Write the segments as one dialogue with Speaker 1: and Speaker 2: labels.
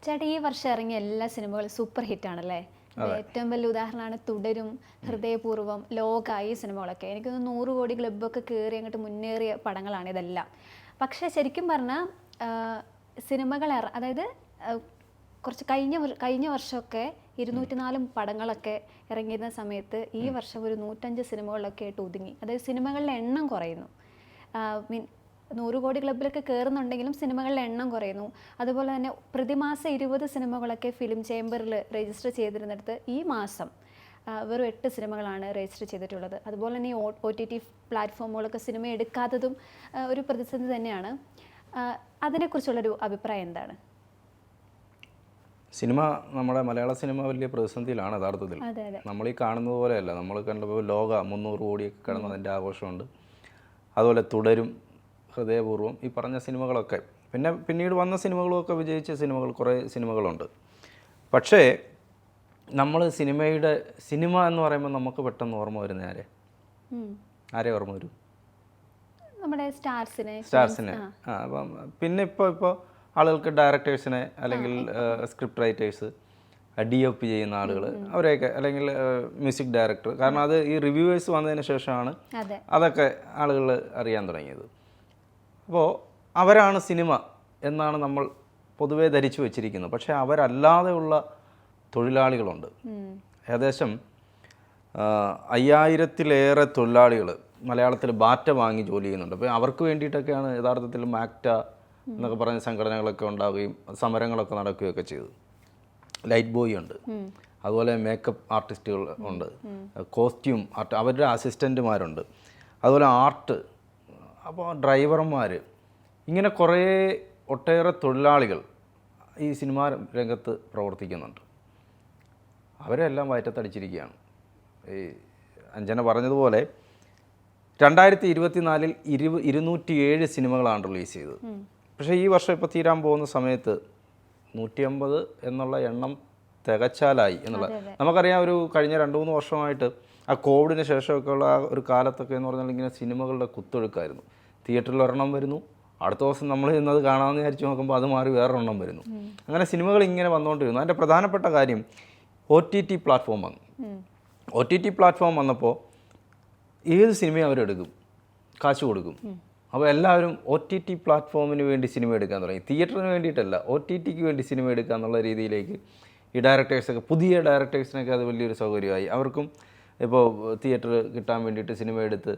Speaker 1: ചേട്ടാ ഈ വർഷം ഇറങ്ങിയ എല്ലാ സിനിമകളും സൂപ്പർ ഹിറ്റ് ആണല്ലേ? ഏറ്റവും വലിയ ഉദാഹരണമാണ് തുടരും, ഹൃദയപൂർവ്വം, ലോക, ഈ സിനിമകളൊക്കെ. എനിക്കൊന്ന് 100 കോടി ക്ലബ്ബൊക്കെ കയറി അങ്ങോട്ട് മുന്നേറിയ പടങ്ങളാണ് ഇതെല്ലാം. പക്ഷേ ശരിക്കും പറഞ്ഞാൽ സിനിമകൾ അതായത് കുറച്ച് കഴിഞ്ഞ വർഷമൊക്കെ 204 പടങ്ങളൊക്കെ ഇറങ്ങിയിരുന്ന സമയത്ത് ഈ വർഷം ഒരു 105 സിനിമകളിലൊക്കെ ആയിട്ട് ഒതുങ്ങി. അതായത് സിനിമകളുടെ എണ്ണം കുറയുന്നു. 100 കോടി ക്ലബ്ബിലൊക്കെ കയറുന്നുണ്ടെങ്കിലും സിനിമകളുടെ എണ്ണം കുറയുന്നു. അതുപോലെ തന്നെ പ്രതിമാസം 20 സിനിമകളൊക്കെ ഫിലിം ചേംബറിൽ രജിസ്റ്റർ ചെയ്തിരുന്നിടത്ത് ഈ മാസം വെറും 8 സിനിമകളാണ് രജിസ്റ്റർ ചെയ്തിട്ടുള്ളത്. അതുപോലെ തന്നെ ഈ OTT പ്ലാറ്റ്ഫോമുകളൊക്കെ സിനിമ എടുക്കാത്തതും ഒരു പ്രതിസന്ധി തന്നെയാണ്. അതിനെക്കുറിച്ചുള്ളൊരു അഭിപ്രായം എന്താണ്?
Speaker 2: സിനിമ, നമ്മുടെ മലയാള സിനിമ വലിയ പ്രതിസന്ധിയിലാണ് യഥാർത്ഥത്തിൽ. നമ്മൾ ഈ കാണുന്നത് പോലെയല്ല. നമ്മൾ കണ്ടപ്പോൾ ലോക 300 കോടിയൊക്കെ കടന്നതിൻ്റെ ആഘോഷമുണ്ട്. അതുപോലെ തുടരും, ഹൃദയപൂർവ്വം, ഈ പറഞ്ഞ സിനിമകളൊക്കെ, പിന്നീട് വന്ന സിനിമകളുമൊക്കെ വിജയിച്ച സിനിമകൾ കുറേ സിനിമകളുണ്ട്. പക്ഷേ നമ്മൾ സിനിമ എന്ന് പറയുമ്പോൾ നമുക്ക് പെട്ടെന്ന് ഓർമ്മ വരുന്ന ആരെ ഓർമ്മ വരും?
Speaker 1: നമ്മുടെ സ്റ്റാർസിനെ.
Speaker 2: അപ്പം പിന്നെ ഇപ്പോൾ ആളുകൾക്ക് ഡയറക്ടേഴ്സിനെ, അല്ലെങ്കിൽ സ്ക്രിപ്റ്റ് റൈറ്റേഴ്സ്, DOP ചെയ്യുന്ന ആളുകൾ, അവരെയൊക്കെ, അല്ലെങ്കിൽ മ്യൂസിക് ഡയറക്ടർ. കാരണം അത് ഈ റിവ്യൂവേഴ്സ് വന്നതിന് ശേഷമാണ് അതൊക്കെ ആളുകൾ അറിയാൻ തുടങ്ങിയത്. അപ്പോൾ അവരാണ് സിനിമ എന്നാണ് നമ്മൾ പൊതുവേ ധരിച്ചു വച്ചിരിക്കുന്നത്. പക്ഷേ അവരല്ലാതെയുള്ള തൊഴിലാളികളുണ്ട്. ഏകദേശം 5000-ലേറെ തൊഴിലാളികൾ മലയാളത്തിൽ ബാറ്റ വാങ്ങി ജോലി ചെയ്യുന്നുണ്ട്. അപ്പോൾ അവർക്ക് വേണ്ടിയിട്ടൊക്കെയാണ് യഥാർത്ഥത്തിൽ മാക്ട എന്നൊക്കെ പറഞ്ഞ സംഘടനകളൊക്കെ ഉണ്ടാവുകയും സമരങ്ങളൊക്കെ നടക്കുകയൊക്കെ ചെയ്തു. ലൈറ്റ് ബോയ് ഉണ്ട്, അതുപോലെ മേക്കപ്പ് ആർട്ടിസ്റ്റുകൾ ഉണ്ട്, കോസ്റ്റ്യൂം ആർട്ട്, അവരുടെ അസിസ്റ്റൻറ്റുമാരുണ്ട്, അതുപോലെ ആർട്ട്, അപ്പോൾ ഡ്രൈവർമാർ, ഇങ്ങനെ ഒട്ടേറെ തൊഴിലാളികൾ ഈ സിനിമാ രംഗത്ത് പ്രവർത്തിക്കുന്നുണ്ട്. അവരെല്ലാം വയറ്റത്തടിച്ചിരിക്കുകയാണ്. ഈ അഞ്ജന പറഞ്ഞതുപോലെ 2024 207 സിനിമകളാണ് റിലീസ് ചെയ്തത്. പക്ഷേ ഈ വർഷം ഇപ്പോൾ തീരാൻ പോകുന്ന സമയത്ത് 150 എന്നുള്ള എണ്ണം തികച്ചാലായി എന്നുള്ളത് നമുക്കറിയാം. കഴിഞ്ഞ 2-3 വർഷമായിട്ട് ആ കോവിഡിന് ശേഷമൊക്കെ ഉള്ള ഒരു കാലത്തൊക്കെ എന്ന് പറഞ്ഞാൽ ഇങ്ങനെ സിനിമകളുടെ കുത്തൊഴുക്കായിരുന്നു. തിയേറ്ററിൽ ഒരെണ്ണം വരുന്നു, അടുത്ത ദിവസം നമ്മൾ ഇന്നത് കാണാമെന്ന് വിചാരിച്ച് നോക്കുമ്പോൾ അത് മാറി വേറൊരെണ്ണം വരുന്നു. അങ്ങനെ സിനിമകൾ ഇങ്ങനെ വന്നുകൊണ്ടിരുന്നു. അതിൻ്റെ പ്രധാനപ്പെട്ട കാര്യം OTT പ്ലാറ്റ്ഫോം വന്നു. OTT പ്ലാറ്റ്ഫോം വന്നപ്പോൾ ഏത് സിനിമയും അവരെടുക്കും, കാശ് കൊടുക്കും. അപ്പോൾ എല്ലാവരും OTT പ്ലാറ്റ്ഫോമിന് വേണ്ടി സിനിമ എടുക്കാൻ തുടങ്ങി. തിയേറ്ററിന് വേണ്ടിയിട്ടല്ല, OTTക്ക് വേണ്ടി സിനിമ എടുക്കുക എന്നുള്ള രീതിയിലേക്ക് ഈ ഡയറക്ടേഴ്സൊക്കെ, പുതിയ ഡയറക്ടേഴ്സിനൊക്കെ അത് വലിയൊരു സൗകര്യമായി. അവർക്കും ഇപ്പോൾ തിയേറ്റർ കിട്ടാൻ വേണ്ടിയിട്ട് സിനിമ എടുത്ത്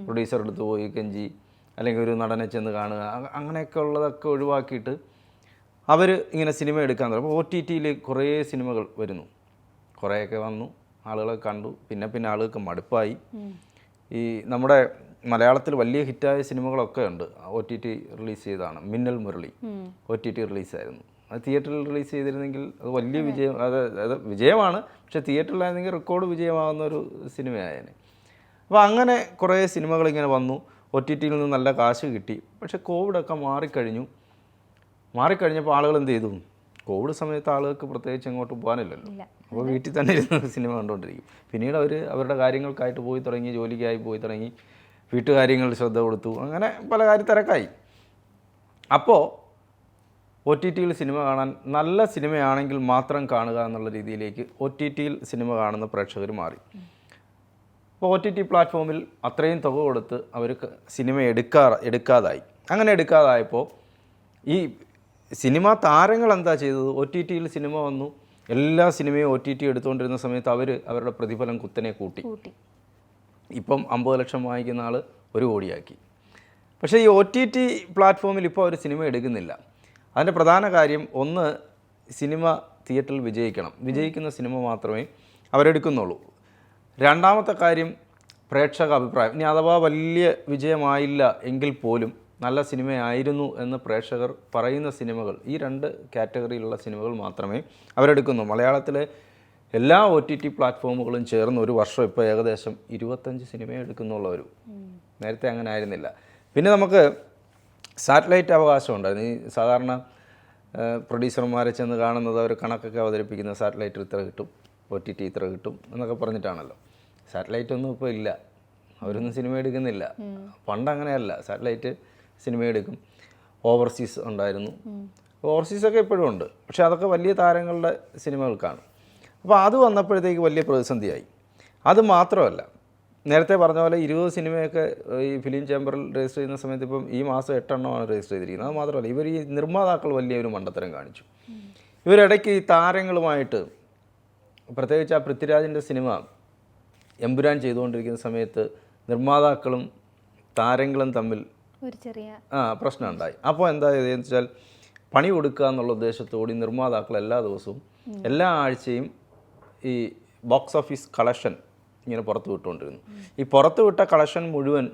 Speaker 2: പ്രൊഡ്യൂസർ എടുത്ത് പോയി കെഞ്ചി, അല്ലെങ്കിൽ ഒരു നടനെ ചെന്ന് കാണുക, അങ്ങനെയൊക്കെ ഉള്ളതൊക്കെ ഒഴിവാക്കിയിട്ട് അവർ ഇങ്ങനെ സിനിമ എടുക്കാൻ തുടങ്ങി. അപ്പോൾ OTTയിൽ കുറേ സിനിമകൾ വരുന്നു. കുറേയൊക്കെ വന്നു, ആളുകളെ കണ്ടു, പിന്നെ ആളുകൾക്ക് മടുപ്പായി. ഈ നമ്മുടെ മലയാളത്തിൽ വലിയ ഹിറ്റായ സിനിമകളൊക്കെ ഉണ്ട് OTT റിലീസ് ചെയ്തതാണ്. മിന്നൽ മുരളി OTT റിലീസായിരുന്നു. അത് തിയേറ്ററിൽ റിലീസ് ചെയ്തിരുന്നെങ്കിൽ അത് വലിയ വിജയം, അത് വിജയമാണ്. പക്ഷേ തിയേറ്ററിലായിരുന്നെങ്കിൽ റെക്കോർഡ് വിജയമാകുന്ന ഒരു സിനിമയായേനെ. അപ്പോൾ അങ്ങനെ കുറേ സിനിമകളിങ്ങനെ വന്നു. OTTയിൽ നിന്ന് നല്ല കാശ് കിട്ടി. പക്ഷേ കോവിഡൊക്കെ മാറിക്കഴിഞ്ഞപ്പോൾ ആളുകൾ എന്ത് ചെയ്തു? കോവിഡ് സമയത്ത് ആളുകൾക്ക് പ്രത്യേകിച്ച് എങ്ങോട്ട് പോകാനില്ലല്ലോ. അപ്പോൾ വീട്ടിൽ തന്നെ ഇരുന്ന് സിനിമ കണ്ടുകൊണ്ടിരിക്കും. പിന്നീട് അവരുടെ കാര്യങ്ങൾക്കായിട്ട് പോയി തുടങ്ങി, ജോലിക്കായി പോയി തുടങ്ങി, വീട്ടുകാര്യങ്ങളിൽ ശ്രദ്ധ കൊടുത്തു, അങ്ങനെ പല തിരക്കായി. അപ്പോൾ OTTയിൽ സിനിമ കാണാൻ, നല്ല സിനിമയാണെങ്കിൽ മാത്രം കാണുക എന്നുള്ള രീതിയിലേക്ക് OTTയിൽ സിനിമ കാണുന്ന പ്രേക്ഷകർ മാറി. അപ്പോൾ OTT പ്ലാറ്റ്ഫോമിൽ അത്രയും തുക കൊടുത്ത് അവർ സിനിമ എടുക്കാതായി. അങ്ങനെ എടുക്കാതായപ്പോൾ ഈ സിനിമാ താരങ്ങൾ എന്താ ചെയ്തത്? OTTയിൽ സിനിമ വന്നു, എല്ലാ സിനിമയും OTT എടുത്തുകൊണ്ടിരുന്ന സമയത്ത് അവരുടെ പ്രതിഫലം കുത്തനെ കൂട്ടി. ഇപ്പം 50 ലക്ഷം വാങ്ങിക്കുന്ന ആൾ 1 കോടിയാക്കി. പക്ഷേ ഈ OTT പ്ലാറ്റ്ഫോമിൽ ഇപ്പോൾ അവർ സിനിമ എടുക്കുന്നില്ല. അതിൻ്റെ പ്രധാന കാര്യം, ഒന്ന്, സിനിമ തിയേറ്ററിൽ വിജയിക്കുന്ന സിനിമ മാത്രമേ അവരെടുക്കുന്നുള്ളൂ. രണ്ടാമത്തെ കാര്യം, പ്രേക്ഷക അഭിപ്രായം. ഇനി അഥവാ വലിയ വിജയമായില്ല എങ്കിൽ പോലും നല്ല സിനിമയായിരുന്നു എന്ന് പ്രേക്ഷകർ പറയുന്ന സിനിമകൾ, ഈ 2 കാറ്റഗറിയിലുള്ള സിനിമകൾ മാത്രമേ അവരെടുക്കുന്നു. മലയാളത്തിലെ എല്ലാ OTT പ്ലാറ്റ്ഫോമുകളും ചേർന്ന് ഒരു വർഷം ഇപ്പോൾ ഏകദേശം 25 സിനിമയെ എടുക്കുന്നുള്ളവരും. നേരത്തെ അങ്ങനെ ആയിരുന്നില്ല. പിന്നെ നമുക്ക് സാറ്റലൈറ്റ് അവകാശം ഉണ്ടായിരുന്നു. ഈ സാധാരണ പ്രൊഡ്യൂസർമാരെ ചെന്ന് കാണുന്നത്, അവർ കണക്കൊക്കെ അവതരിപ്പിക്കുന്ന സാറ്റലൈറ്റ് ഇത്ര കിട്ടും, OTT ഇത്ര കിട്ടും എന്നൊക്കെ പറഞ്ഞിട്ടാണല്ലോ. സാറ്റലൈറ്റ് ഒന്നും ഇപ്പോൾ ഇല്ല, അവരൊന്നും സിനിമ എടുക്കുന്നില്ല. പണ്ട് അങ്ങനെയല്ല, സാറ്റലൈറ്റ് സിനിമ എടുക്കും. ഓവർസീസ് ഉണ്ടായിരുന്നു. ഓവർസീസൊക്കെ ഇപ്പോഴും ഉണ്ട്, പക്ഷേ അതൊക്കെ വലിയ താരങ്ങളുടെ സിനിമകൾക്കാണ്. അപ്പോൾ അത് വന്നപ്പോഴത്തേക്ക് വലിയ പ്രതിസന്ധിയായി. അത് മാത്രമല്ല, നേരത്തെ പറഞ്ഞ പോലെ 20 സിനിമയൊക്കെ ഈ ഫിലിം ചേംബറിൽ രജിസ്റ്റർ ചെയ്യുന്ന സമയത്ത് ഇപ്പം ഈ മാസം 8 എണ്ണമാണ് രജിസ്റ്റർ ചെയ്തിരിക്കുന്നത്. അത് മാത്രമല്ല, ഇവർ ഈ നിർമ്മാതാക്കൾ വലിയൊരു മണ്ടത്തരം കാണിച്ചു. ഇവരിടയ്ക്ക് ഈ താരങ്ങളുമായിട്ട്, പ്രത്യേകിച്ച് ആ പൃഥ്വിരാജിൻ്റെ സിനിമ എമ്പുരാൻ ചെയ്തുകൊണ്ടിരിക്കുന്ന സമയത്ത് നിർമ്മാതാക്കളും താരങ്ങളും തമ്മിൽ
Speaker 1: ഒരു ചെറിയ
Speaker 2: പ്രശ്നം ഉണ്ടായി. അപ്പോൾ എന്താ ചെയ്തതെന്ന് വെച്ചാൽ, പണി കൊടുക്കുക എന്നുള്ള ഉദ്ദേശത്തോടെ നിർമ്മാതാക്കൾ എല്ലാ ദിവസവും എല്ലാ ആഴ്ചയും ഈ ബോക്സ് ഓഫീസ് കളക്ഷൻ ഇങ്ങനെ പുറത്തു വിട്ടുകൊണ്ടിരുന്നു. ഈ പുറത്തു വിട്ട കളക്ഷൻ മുഴുവൻ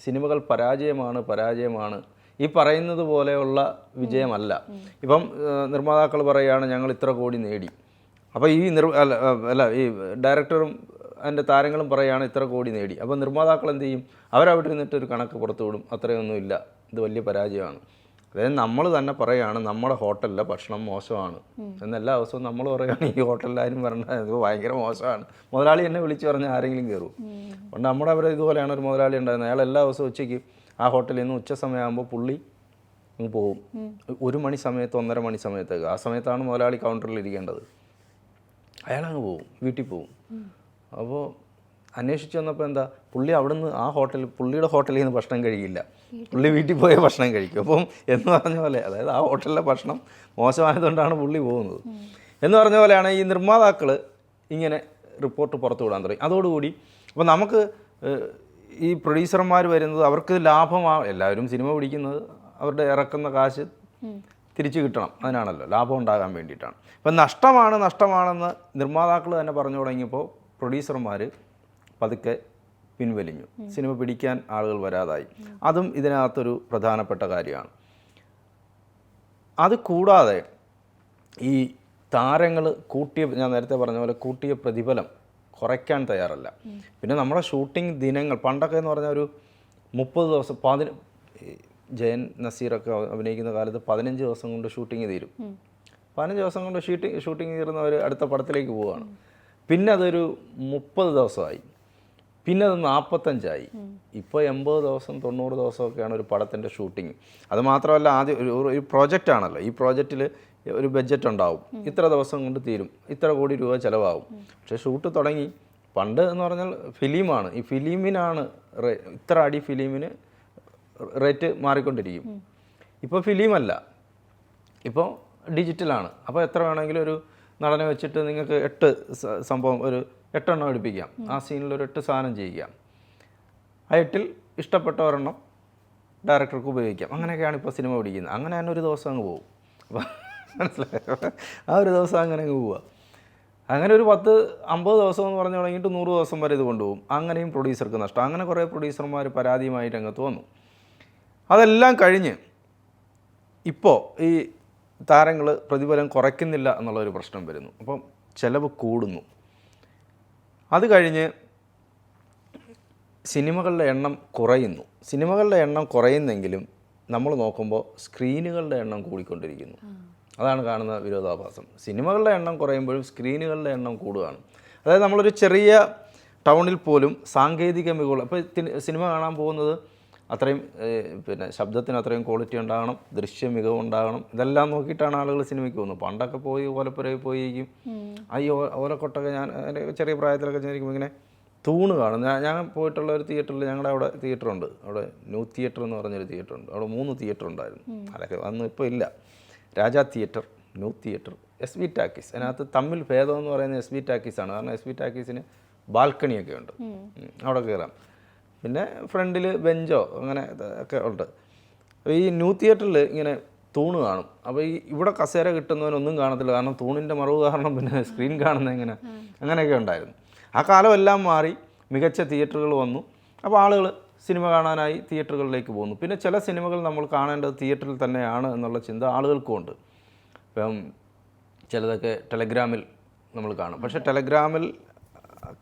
Speaker 2: സിനിമകൾ പരാജയമാണ്, ഈ പറയുന്നത് പോലെയുള്ള വിജയമല്ല. ഇപ്പം നിർമ്മാതാക്കൾ പറയുകയാണ് ഞങ്ങൾ ഇത്ര കോടി നേടി, അപ്പോൾ ഈ ഈ ഡയറക്ടറും അതിൻ്റെ താരങ്ങളും പറയുകയാണ് ഇത്ര കോടി നേടി. അപ്പോൾ നിർമ്മാതാക്കൾ എന്ത് ചെയ്യും? അവരവിടെ ഇരുന്നിട്ടൊരു കണക്ക് പുറത്തു വിടും, അത്രയൊന്നുമില്ല, ഇത് വലിയ പരാജയമാണ്. അതായത് നമ്മൾ തന്നെ പറയുകയാണ് നമ്മുടെ ഹോട്ടലിലെ ഭക്ഷണം മോശമാണ് എന്ന്. എല്ലാ ദിവസവും നമ്മൾ പറയുകയാണ് ഈ ഹോട്ടലിലാരും വരണ്ട, ഇത് ഭയങ്കര മോശമാണ്. മുതലാളി എന്നെ വിളിച്ച് പറഞ്ഞാൽ ആരെങ്കിലും കയറും. അതുകൊണ്ട് നമ്മുടെ അവരെ ഇതുപോലെയാണ് ഒരു മുതലാളി ഉണ്ടായിരുന്നത്. അയാൾ എല്ലാ ദിവസവും ഉച്ചയ്ക്ക് ആ ഹോട്ടലിൽ നിന്ന് ഉച്ച സമയമാകുമ്പോൾ പുള്ളി അങ്ങ് പോവും. 1 മണി സമയത്ത് 1:30 മണി സമയത്തേക്ക്, ആ സമയത്താണ് മുതലാളി കൗണ്ടറിൽ ഇരിക്കേണ്ടത്. അയാളങ്ങ് പോവും, വീട്ടിൽ പോവും. അപ്പോൾ അന്വേഷിച്ച് വന്നപ്പോൾ എന്താ, പുള്ളി അവിടുന്ന് ആ പുള്ളിയുടെ ഹോട്ടലിൽ നിന്ന് ഭക്ഷണം കഴിക്കില്ല, പുള്ളി വീട്ടിൽ പോയ ഭക്ഷണം കഴിക്കും. അപ്പം എന്ന് പറഞ്ഞ പോലെ, അതായത് ആ ഹോട്ടലിലെ ഭക്ഷണം മോശമായതുകൊണ്ടാണ് പുള്ളി പോകുന്നത് എന്ന് പറഞ്ഞ പോലെയാണ് ഈ നിർമ്മാതാക്കൾ ഇങ്ങനെ റിപ്പോർട്ട് പുറത്തു വിടാൻ തുടങ്ങി. അതോടുകൂടി അപ്പോൾ നമുക്ക് ഈ പ്രൊഡ്യൂസർമാർ വരുന്നത് അവർക്ക് ലാഭമാണ്. എല്ലാവരും സിനിമ പിടിക്കുന്നത് അവരുടെ ഇറക്കുന്ന കാശ് തിരിച്ചു കിട്ടണം, അതിനാണല്ലോ, ലാഭം ഉണ്ടാകാൻ വേണ്ടിയിട്ടാണ്. ഇപ്പം നഷ്ടമാണെന്ന് നിർമ്മാതാക്കൾ തന്നെ പറഞ്ഞു തുടങ്ങിയപ്പോൾ പ്രൊഡ്യൂസർമാർ പതുക്കെ പിൻവലിഞ്ഞു, സിനിമ പിടിക്കാൻ ആളുകൾ വരാതായി. അതും ഇതിനകത്തൊരു പ്രധാനപ്പെട്ട കാര്യമാണ്. അത് കൂടാതെ ഈ താരങ്ങൾ ഞാൻ നേരത്തെ പറഞ്ഞ പോലെ കൂട്ടിയ പ്രതിഫലം കുറയ്ക്കാൻ തയ്യാറല്ല. പിന്നെ നമ്മുടെ ഷൂട്ടിംഗ് ദിനങ്ങൾ പണ്ടൊക്കെ എന്ന് പറഞ്ഞാൽ ഒരു 30 ദിവസം, ജയൻ നസീറൊക്കെ അഭിനയിക്കുന്ന കാലത്ത് 15 ദിവസം കൊണ്ട് ഷൂട്ടിങ് തീരും. 15 ദിവസം കൊണ്ട് ഷൂട്ടിങ് തീർന്നവർ അടുത്ത പടത്തിലേക്ക് പോവുകയാണ്. പിന്നെ അതൊരു 30 ദിവസമായി, പിന്നെ അത് 45ആയി, ഇപ്പോൾ 80 ദിവസം 90 ദിവസമൊക്കെയാണ് ഒരു പടത്തിൻ്റെ ഷൂട്ടിങ്. അത് മാത്രമല്ല, ആദ്യം ഒരു പ്രോജക്റ്റാണല്ലോ, ഈ പ്രോജക്റ്റിൽ ഒരു ബഡ്ജറ്റ് ഉണ്ടാവും, ഇത്ര ദിവസം കൊണ്ട് തീരും, ഇത്ര കോടി രൂപ ചിലവാകും. പക്ഷേ ഷൂട്ട് തുടങ്ങി, പണ്ട് എന്ന് പറഞ്ഞാൽ ഫിലിമാണ്, ഈ ഫിലിമിനാണ് ഇത്ര അടി ഫിലിമിന് റേറ്റ് മാറിക്കൊണ്ടിരിക്കും. ഇപ്പോൾ ഫിലിമല്ല, ഇപ്പോൾ ഡിജിറ്റലാണ്. അപ്പോൾ എത്ര വേണമെങ്കിലും ഒരു നടനെ വെച്ചിട്ട് നിങ്ങൾക്ക് 8 സംഭവം, ഒരു 8 എണ്ണം എടുപ്പിക്കാം, ആ സീനിൽ ഒരു 8 സാധനം ചെയ്യിക്കാം, ആ 8-ൽ ഇഷ്ടപ്പെട്ട ഒരെണ്ണം ഡയറക്ടർക്ക് ഉപയോഗിക്കാം. അങ്ങനെയൊക്കെയാണ് ഇപ്പോൾ സിനിമ പിടിക്കുന്നത്. അങ്ങനെ തന്നെ ഒരു ദിവസം അങ്ങ് പോകും. അപ്പോൾ മനസ്സിലായോ, ആ ഒരു ദിവസം അങ്ങനെ അങ്ങ് പോവുക. അങ്ങനെ ഒരു 50 ദിവസം എന്ന് പറഞ്ഞു തുടങ്ങിയിട്ട് 100 ദിവസം വരെ ഇത് കൊണ്ടുപോകും. അങ്ങനെയും പ്രൊഡ്യൂസർക്ക് നഷ്ടം. അങ്ങനെ കുറേ പ്രൊഡ്യൂസർമാർ പരാതിയുമായി രംഗത്ത് വന്നു. അതെല്ലാം കഴിഞ്ഞ് ഇപ്പോൾ ഈ താരങ്ങൾ പ്രതിഫലം കുറയ്ക്കുന്നില്ല എന്നുള്ളൊരു പ്രശ്നം വരുന്നു. അപ്പം ചിലവ് കൂടുന്നു. അത് കഴിഞ്ഞ് സിനിമകളുടെ എണ്ണം കുറയുന്നു. സിനിമകളുടെ എണ്ണം കുറയുന്നെങ്കിലും നമ്മൾ നോക്കുമ്പോൾ സ്ക്രീനുകളുടെ എണ്ണം കൂടിക്കൊണ്ടിരിക്കുന്നു. അതാണ് കാണുന്ന വിരോധാഭാസം. സിനിമകളുടെ എണ്ണം കുറയുമ്പോഴും സ്ക്രീനുകളുടെ എണ്ണം കൂടുകയാണ്. അതായത് നമ്മളൊരു ചെറിയ ടൗണിൽ പോലും സാങ്കേതിക മികവുകൾ, അപ്പോൾ സിനിമ കാണാൻ പോകുന്നത് അത്രയും പിന്നെ ശബ്ദത്തിന് അത്രയും ക്വാളിറ്റി ഉണ്ടാകണം, ദൃശ്യ മികവ് ഉണ്ടാകണം, ഇതെല്ലാം നോക്കിയിട്ടാണ് ആളുകൾ സിനിമയ്ക്ക് പോകുന്നത്. പണ്ടൊക്കെ പോയി ഓലപ്പുരയിൽ പോയിരിക്കും. ഈ ഓലക്കൊട്ടൊക്കെ ഞാൻ ചെറിയ പ്രായത്തിലൊക്കെ ചെന്നിരിക്കുമ്പോൾ ഇങ്ങനെ തൂണ് കാണും. ഞാൻ പോയിട്ടുള്ള ഒരു തിയേറ്ററിൽ, ഞങ്ങളുടെ അവിടെ തിയേറ്ററുണ്ട്, അവിടെ ന്യൂ തിയേറ്റർ എന്ന് പറഞ്ഞൊരു തിയേറ്ററുണ്ട്, അവിടെ 3 തിയേറ്റർ ഉണ്ടായിരുന്നു. അതൊക്കെ അന്ന് ഇപ്പോൾ ഇല്ല. Raja theatre, new theatre, SB talkies. അതിനകത്ത് തമ്മിൽ ഭേദം എന്ന് പറയുന്നത് SB ടാക്കീസാണ്. കാരണം SB ടാക്കീസിന് ബാൽക്കണിയൊക്കെ ഉണ്ട്, അവിടെ കയറാം. പിന്നെ ഫ്രണ്ടിൽ ബെഞ്ചോ അങ്ങനെ ഒക്കെ ഉണ്ട്. അപ്പോൾ ഈ ന്യൂ തിയേറ്ററിൽ ഇങ്ങനെ തൂണ് കാണും. അപ്പോൾ ഇവിടെ കസേര കിട്ടുന്നവനൊന്നും കാണത്തില്ല, കാരണം തൂണിൻ്റെ മറവ് കാരണം പിന്നെ സ്ക്രീൻ കാണുന്നത് എങ്ങനെ, അങ്ങനെയൊക്കെ ഉണ്ടായിരുന്നു. ആ കാലമെല്ലാം മാറി, മികച്ച തിയേറ്ററുകൾ വന്നു. അപ്പോൾ ആളുകൾ സിനിമ കാണാനായി തിയേറ്ററുകളിലേക്ക് പോകുന്നു. പിന്നെ ചില സിനിമകൾ നമ്മൾ കാണേണ്ടത് തിയേറ്ററിൽ തന്നെയാണ് എന്നുള്ള ചിന്ത ആളുകൾക്കും ഉണ്ട്. ഇപ്പം ചിലതൊക്കെ ടെലഗ്രാമിൽ നമ്മൾ കാണും. പക്ഷേ ടെലഗ്രാമിൽ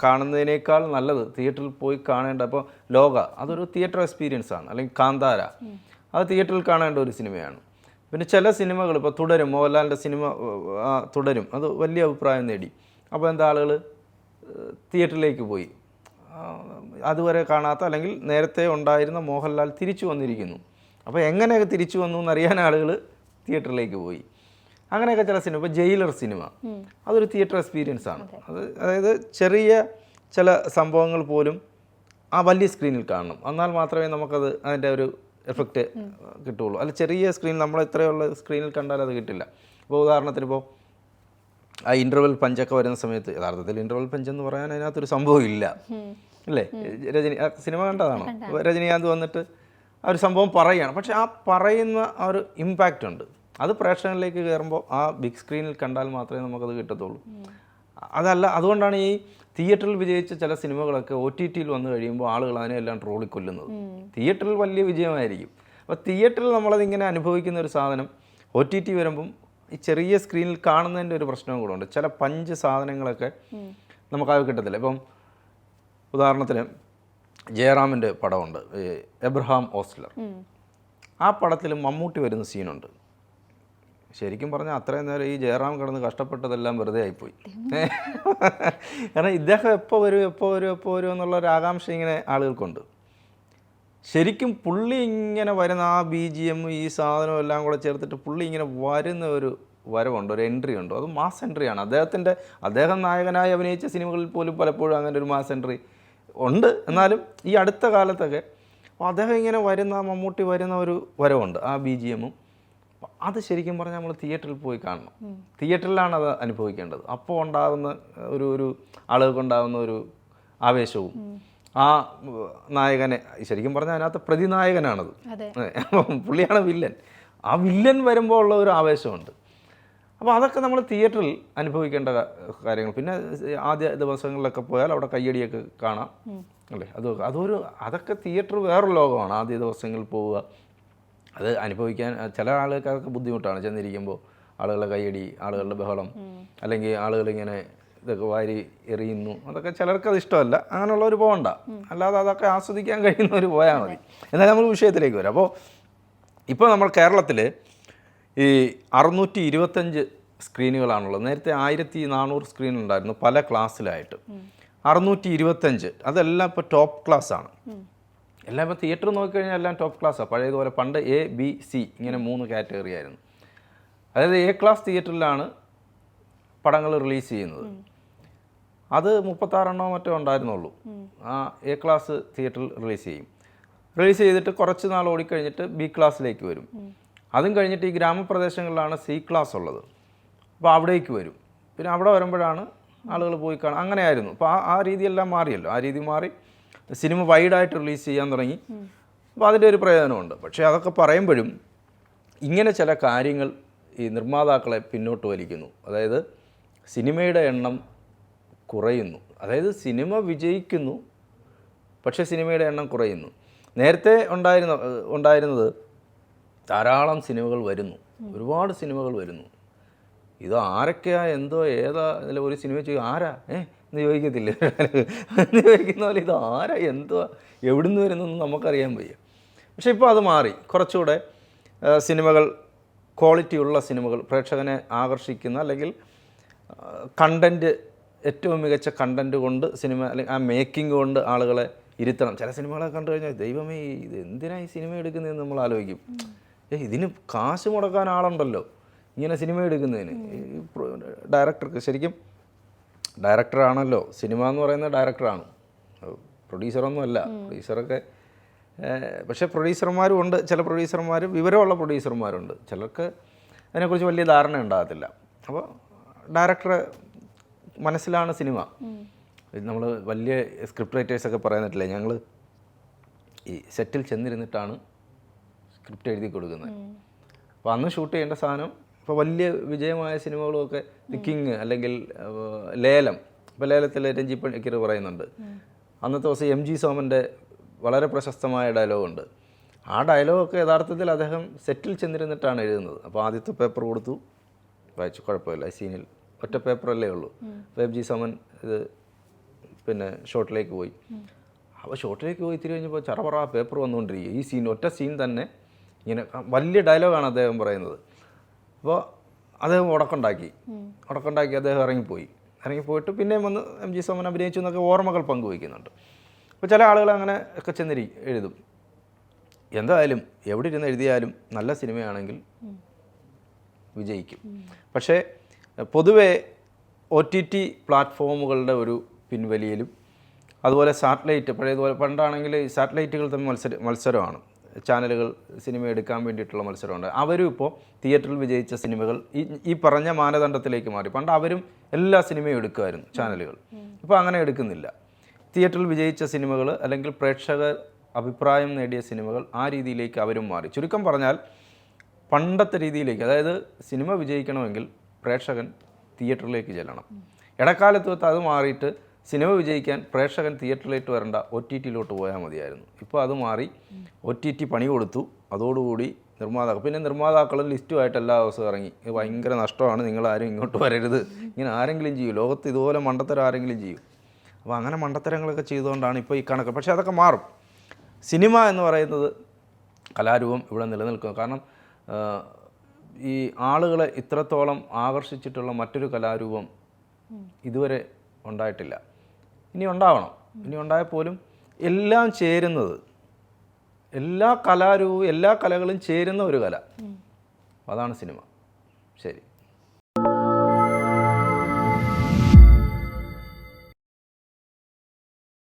Speaker 2: കാണുന്നതിനേക്കാൾ നല്ലത് തിയേറ്ററിൽ പോയി കാണേണ്ട. അപ്പോൾ ലോക അതൊരു തിയേറ്റർ എക്സ്പീരിയൻസ് ആണ്. അല്ലെങ്കിൽ കാന്താര അത് തിയേറ്ററിൽ കാണേണ്ട ഒരു സിനിമയാണ്. പിന്നെ ചില സിനിമകൾ, ഇപ്പോൾ തുടരും, മോഹൻലാലിൻ്റെ സിനിമ തുടരും, അത് വലിയ അഭിപ്രായം നേടി. അപ്പോൾ എന്താ, ആളുകൾ തിയേറ്ററിലേക്ക് പോയി. അതുവരെ കാണാത്ത അല്ലെങ്കിൽ നേരത്തെ ഉണ്ടായിരുന്ന മോഹൻലാൽ തിരിച്ചു വന്നിരിക്കുന്നു. അപ്പോൾ എങ്ങനെയൊക്കെ തിരിച്ചു വന്നു എന്നറിയാൻ ആളുകൾ തിയേറ്ററിലേക്ക് പോയി. അങ്ങനെയൊക്കെ ചില സിനിമ, ഇപ്പോൾ ജയിലർ സിനിമ അതൊരു തിയേറ്റർ എക്സ്പീരിയൻസ് ആണ്. അതായത് ചെറിയ ചില സംഭവങ്ങൾ പോലും ആ വലിയ സ്ക്രീനിൽ കാണണം, എന്നാൽ മാത്രമേ നമുക്കത് അതിൻ്റെ ഒരു എഫക്റ്റ് കിട്ടുകയുള്ളൂ. അല്ല ചെറിയ സ്ക്രീൻ നമ്മൾ ഇത്രയുള്ള സ്ക്രീനിൽ കണ്ടാൽ അത് കിട്ടില്ല. ഇപ്പോൾ ഉദാഹരണത്തിന് ഇപ്പോൾ ആ ഇൻ്റർവെൽ പഞ്ചൊക്കെ വരുന്ന സമയത്ത് യഥാർത്ഥത്തിൽ ഇൻ്റർവെൽ പഞ്ച് എന്ന് പറയാൻ അതിനകത്തൊരു സംഭവം ഇല്ല അല്ലേ? സിനിമ കണ്ടതാണോ? രജനീകാന്ത് വന്നിട്ട് ആ ഒരു സംഭവം പറയുകയാണ്, പക്ഷെ ആ പറയുന്ന ആ ഒരു ഇമ്പാക്റ്റ് ഉണ്ട്. അത് പ്രേക്ഷകരിലേക്ക് കയറുമ്പോൾ ആ ബിഗ് സ്ക്രീനിൽ കണ്ടാൽ മാത്രമേ നമുക്കത് കിട്ടത്തുള്ളൂ. അതല്ല, അതുകൊണ്ടാണ് ഈ തിയേറ്ററിൽ വിജയിച്ച ചില സിനിമകളൊക്കെ OTTയിൽ വന്നു കഴിയുമ്പോൾ ആളുകൾ അതിനെല്ലാം ട്രോളിക്കൊല്ലുന്നത്. തിയേറ്ററിൽ വലിയ വിജയമായിരിക്കും. അപ്പോൾ തിയേറ്ററിൽ നമ്മളതിങ്ങനെ അനുഭവിക്കുന്ന ഒരു സാധനം OTT വരുമ്പം ഈ ചെറിയ സ്ക്രീനിൽ കാണുന്നതിൻ്റെ ഒരു പ്രശ്നവും കൂടെ ഉണ്ട്. ചില പഞ്ച് സാധനങ്ങളൊക്കെ നമുക്കത് കിട്ടത്തില്ല. ഇപ്പം ഉദാഹരണത്തിന് ജയറാമിൻ്റെ പടമുണ്ട്, എബ്രഹാം ഓസ്ലർ. ആ പടത്തിൽ മമ്മൂട്ടി വരുന്ന സീനുണ്ട്. ശരിക്കും പറഞ്ഞാൽ അത്രയും നേരം ഈ ജയറാം കിടന്ന് കഷ്ടപ്പെട്ടതെല്ലാം വെറുതെ ആയിപ്പോയി. കാരണം ഇദ്ദേഹം എപ്പോൾ വരും എന്നുള്ളൊരു ആകാംക്ഷ ഇങ്ങനെ ആളുകൾക്കുണ്ട്. ശരിക്കും പുള്ളി ഇങ്ങനെ വരുന്ന ആ BGM ഈ സാധനം എല്ലാം കൂടെ ചേർത്തിട്ട് പുള്ളി ഇങ്ങനെ വരുന്ന ഒരു വരവുണ്ട്, ഒരു എൻട്രി ഉണ്ട്. അത് മാസ് എൻട്രിയാണ്. അദ്ദേഹം നായകനായി അഭിനയിച്ച സിനിമകളിൽ പോലും പലപ്പോഴും അങ്ങനെ ഒരു മാസ് എൻട്രി ഉണ്ട്. എന്നാലും ഈ അടുത്ത കാലത്തൊക്കെ അദ്ദേഹം ഇങ്ങനെ വരുന്ന, മമ്മൂട്ടി വരുന്ന ഒരു വരവുണ്ട്, ആ BGM. അത് ശരിക്കും പറഞ്ഞാൽ നമ്മൾ തിയേറ്ററിൽ പോയി കാണണം. തിയേറ്ററിലാണ് അത് അനുഭവിക്കേണ്ടത്. അപ്പോൾ ഉണ്ടാകുന്ന ഒരു ആളുകൾക്കുണ്ടാകുന്ന ഒരു ആവേശവും ആ നായകനെ ശരിക്കും പറഞ്ഞാൽ അതിനകത്ത് പ്രതിനായകനാണത്, പുള്ളിയാണ് വില്ലൻ. ആ വില്ലൻ വരുമ്പോൾ ഉള്ള ഒരു ആവേശമുണ്ട്. അപ്പോൾ അതൊക്കെ നമ്മൾ തിയേറ്ററിൽ അനുഭവിക്കേണ്ട കാര്യങ്ങൾ. പിന്നെ ആദ്യ ദിവസങ്ങളിലൊക്കെ പോയാൽ അവിടെ കയ്യടിയൊക്കെ കാണാം അല്ലേ? അതൊക്കെ തിയേറ്റർ വേറൊരു ലോകമാണ്. ആദ്യ ദിവസങ്ങളിൽ പോവുക, അത് അനുഭവിക്കാൻ ചില ആളുകൾക്ക് അതൊക്കെ ബുദ്ധിമുട്ടാണ്. ചെന്നിരിക്കുമ്പോൾ ആളുകളുടെ കയ്യടി, ആളുകളുടെ ബഹളം, അല്ലെങ്കിൽ ആളുകളിങ്ങനെ ഇതൊക്കെ വാരി എറിയുന്നു, അതൊക്കെ ചിലർക്കത് ഇഷ്ടമല്ല. അങ്ങനെയുള്ളവർ പോകണ്ട, അല്ലാതെ അതൊക്കെ ആസ്വദിക്കാൻ കഴിയുന്നവർ പോയാൽ മതി. എന്നാൽ നമ്മൾ വിഷയത്തിലേക്ക് വരാം. അപ്പോൾ ഇപ്പോൾ നമ്മൾ കേരളത്തിൽ ഈ 625 സ്ക്രീനുകളാണുള്ളത്. നേരത്തെ 1400 സ്ക്രീൻ ഉണ്ടായിരുന്നു പല ക്ലാസ്സിലായിട്ട്. 625 അതെല്ലാം ഇപ്പോൾ ടോപ്പ് ക്ലാസ്സാണ്. എല്ലാം ഇപ്പോൾ തിയേറ്റർ നോക്കിക്കഴിഞ്ഞാൽ എല്ലാം ടോപ്പ് ക്ലാസ്സാണ്. പഴയതുപോലെ പണ്ട് A-B-C ഇങ്ങനെ 3 കാറ്റഗറി ആയിരുന്നു. അതായത് A ക്ലാസ് തിയേറ്ററിലാണ് പടങ്ങൾ റിലീസ് ചെയ്യുന്നത്. അത് 36 മറ്റോ ഉണ്ടായിരുന്നുള്ളൂ. ആ A ക്ലാസ് തിയേറ്ററിൽ റിലീസ് ചെയ്യും. റിലീസ് ചെയ്തിട്ട് കുറച്ച് നാൾ ഓടിക്കഴിഞ്ഞിട്ട് B ക്ലാസ്സിലേക്ക് വരും. അതും കഴിഞ്ഞിട്ട് ഈ ഗ്രാമപ്രദേശങ്ങളിലാണ് C ക്ലാസ് ഉള്ളത്. അപ്പോൾ അവിടേക്ക് വരും. പിന്നെ അവിടെ വരുമ്പോഴാണ് ആളുകൾ പോയി കാണും. അങ്ങനെയായിരുന്നു. അപ്പോൾ ആ രീതിയെല്ലാം മാറിയല്ലോ. ആ രീതി മാറി സിനിമ വൈഡായിട്ട് റിലീസ് ചെയ്യാൻ തുടങ്ങി. അപ്പോൾ അതിൻ്റെ ഒരു പ്രയോജനമുണ്ട്. പക്ഷേ അതൊക്കെ പറയുമ്പോഴും ഇങ്ങനെ ചില കാര്യങ്ങൾ ഈ നിർമ്മാതാക്കളെ പിന്നോട്ട് വലിക്കുന്നു. അതായത് സിനിമയുടെ എണ്ണം കുറയുന്നു. അതായത് സിനിമ വിജയിക്കുന്നു, പക്ഷേ സിനിമയുടെ എണ്ണം കുറയുന്നു. നേരത്തെ ഉണ്ടായിരുന്നത് ധാരാളം സിനിമകൾ വരുന്നു, ഒരുപാട് സിനിമകൾ വരുന്നു. ഇത് ആരൊക്കെയാ, എന്തോ, ഏതാ, ഇതിൽ ഒരു സിനിമ ചെയ്യും ആരാ എന്ന് ചോദിക്കത്തില്ല. എന്ന് ചോദിക്കുന്ന പോലെ ഇത് ആരാ, എന്തോ, എവിടുന്ന് വരുന്നൊന്നും നമുക്കറിയാൻ വയ്യ. പക്ഷേ ഇപ്പോൾ അത് മാറി. കുറച്ചുകൂടെ സിനിമകൾ, ക്വാളിറ്റിയുള്ള സിനിമകൾ, പ്രേക്ഷകനെ ആകർഷിക്കുന്ന, അല്ലെങ്കിൽ കണ്ടൻറ്റ്, ഏറ്റവും മികച്ച കണ്ടൻറ്റ് കൊണ്ട് സിനിമ, അല്ലെങ്കിൽ ആ മേക്കിംഗ് കൊണ്ട് ആളുകളെ ഇരുത്തണം. ചില സിനിമകളൊക്കെ കണ്ടു കഴിഞ്ഞാൽ ദൈവമേ ഇത് എന്തിനാണ് ഈ സിനിമ എടുക്കുന്നതെന്ന് നമ്മൾ ആലോചിക്കും. ഇതിന് കാശ് മുടക്കാൻ ആളുണ്ടല്ലോ ഇങ്ങനെ സിനിമ എടുക്കുന്നതിന്. ഡയറക്ടർക്ക് ശരിക്കും ഡയറക്ടറാണല്ലോ സിനിമ എന്ന് പറയുന്നത്, ഡയറക്ടറാണ്, പ്രൊഡ്യൂസറൊന്നും അല്ല. പ്രൊഡ്യൂസറൊക്കെ പക്ഷേ പ്രൊഡ്യൂസർമാരും ഉണ്ട്. ചില പ്രൊഡ്യൂസർമാർ, വിവരമുള്ള പ്രൊഡ്യൂസർമാരുണ്ട്. ചിലർക്ക് അതിനെക്കുറിച്ച് വലിയ ധാരണ ഉണ്ടാകത്തില്ല. അപ്പോൾ ഡയറക്ടറെ മനസ്സിലാണ് സിനിമ. നമ്മൾ വലിയ സ്ക്രിപ്റ്റ് റൈറ്റേഴ്സൊക്കെ പറയുന്നിട്ടില്ലേ, ഞങ്ങൾ ഈ സെറ്റിൽ ചെന്നിരുന്നിട്ടാണ് സ്ക്രിപ്റ്റ് എഴുതി കൊടുക്കുന്നത്. അപ്പോൾ അന്ന് ഷൂട്ട് ചെയ്യേണ്ട സാധനം ഇപ്പോൾ വലിയ വിജയമായ സിനിമകളുമൊക്കെ ദി കിങ്, അല്ലെങ്കിൽ ലേലം. ഇപ്പോൾ ലേലത്തിൽ രഞ്ജി പണിക്കർ പറയുന്നുണ്ട്. അന്നത്തെ ദിവസം MG സോമൻ്റെ വളരെ പ്രശസ്തമായ ഡയലോഗുണ്ട്. ആ ഡയലോഗൊക്കെ യഥാർത്ഥത്തിൽ അദ്ദേഹം സെറ്റിൽ ചെന്നിരുന്നിട്ടാണ് എഴുതുന്നത്. അപ്പോൾ ആദ്യത്തെ പേപ്പർ കൊടുത്തു, വായിച്ചു, കുഴപ്പമില്ല, സീനിൽ ഒറ്റ പേപ്പറല്ലേ ഉള്ളൂ. അപ്പോൾ MG സോമൻ ഇത് പിന്നെ ഷോട്ടിലേക്ക് പോയി. അപ്പോൾ ഷോട്ടിലേക്ക് പോയി തിരി കഴിഞ്ഞപ്പോൾ ചറപറ പേപ്പർ വന്നുകൊണ്ടിരിക്കുക. ഈ സീൻ, ഒറ്റ സീൻ തന്നെ ഇങ്ങനെ വലിയ ഡയലോഗാണ് അദ്ദേഹം പറയുന്നത്. അപ്പോൾ അദ്ദേഹം ഉടക്കുണ്ടാക്കി അദ്ദേഹം ഇറങ്ങിപ്പോയിട്ട് പിന്നെയും വന്ന് MG സോമൻ അഭിനയിച്ചു എന്നൊക്കെ ഓർമ്മകൾ പങ്കുവയ്ക്കുന്നുണ്ട്. അപ്പോൾ ചില ആളുകൾ അങ്ങനെ ഒക്കെ എഴുതും. എന്തായാലും എവിടെ ഇരുന്ന് എഴുതിയാലും നല്ല സിനിമയാണെങ്കിൽ വിജയിക്കും. പക്ഷേ പൊതുവെ OTT പ്ലാറ്റ്ഫോമുകളുടെ ഒരു പിൻവലിയലും അതുപോലെ സാറ്റലൈറ്റ് പഴയതുപോലെ പണ്ടാണെങ്കിൽ ഈ സാറ്റലൈറ്റുകൾ തമ്മിൽ മത്സരമാണ്. ചാനലുകൾ സിനിമ എടുക്കാൻ വേണ്ടിയിട്ടുള്ള മത്സരമുണ്ട്. അവരും ഇപ്പോൾ തിയേറ്ററിൽ വിജയിച്ച സിനിമകൾ ഈ പറഞ്ഞ മാനദണ്ഡത്തിലേക്ക് മാറി. പണ്ട് അവരും എല്ലാ സിനിമയും എടുക്കുമായിരുന്നു ചാനലുകൾ. ഇപ്പോൾ അങ്ങനെ എടുക്കുന്നില്ല. തിയേറ്ററിൽ വിജയിച്ച സിനിമകൾ അല്ലെങ്കിൽ പ്രേക്ഷകർ അഭിപ്രായം നേടിയ സിനിമകൾ ആ രീതിയിലേക്ക് അവരും മാറി. ചുരുക്കം പറഞ്ഞാൽ പണ്ടത്തെ രീതിയിലേക്ക്, അതായത് സിനിമ വിജയിക്കണമെങ്കിൽ പ്രേക്ഷകൻ തിയേറ്ററിലേക്ക് ചെല്ലണം. ഇടക്കാലത്ത് അത് മാറിയിട്ട് സിനിമ വിജയിക്കാൻ പ്രേക്ഷകൻ തിയേറ്ററിലേക്ക് വരേണ്ട OTTയിലോട്ട് പോയാൽ മതിയായിരുന്നു. ഇപ്പോൾ അത് മാറി OTT പണി കൊടുത്തു. അതോടുകൂടി പിന്നെ നിർമ്മാതാക്കളും ലിസ്റ്റുമായിട്ട് എല്ലാ ദിവസവും ഇറങ്ങി. ഇത് ഭയങ്കര നഷ്ടമാണ്, നിങ്ങളാരും ഇങ്ങോട്ട് വരരുത്, ഇങ്ങനെ ആരെങ്കിലും ചെയ്യും, ലോകത്ത് ഇതുപോലെ മണ്ടത്തരം ആരെങ്കിലും ചെയ്യും. അപ്പോൾ അങ്ങനെ മണ്ടത്തരങ്ങളൊക്കെ ചെയ്തുകൊണ്ടാണ് ഇപ്പോൾ ഈ കണക്ക്. പക്ഷേ അതൊക്കെ മാറും. സിനിമ എന്ന് പറയുന്നത് കലാരൂപം ഇവിടെ നിലനിൽക്കുക. കാരണം ഈ ആളുകളെ ഇത്രത്തോളം ആകർഷിച്ചിട്ടുള്ള മറ്റൊരു കലാരൂപം ഇതുവരെ ഉണ്ടായിട്ടില്ല. ഇനി ഉണ്ടാവണം. ഇനി ഉണ്ടായാൽ പോലും എല്ലാം ചേരുന്നത്, എല്ലാ കലാരൂപവും എല്ലാ കലകളും ചേരുന്ന ഒരു കല, അതാണ് സിനിമ. ശരി.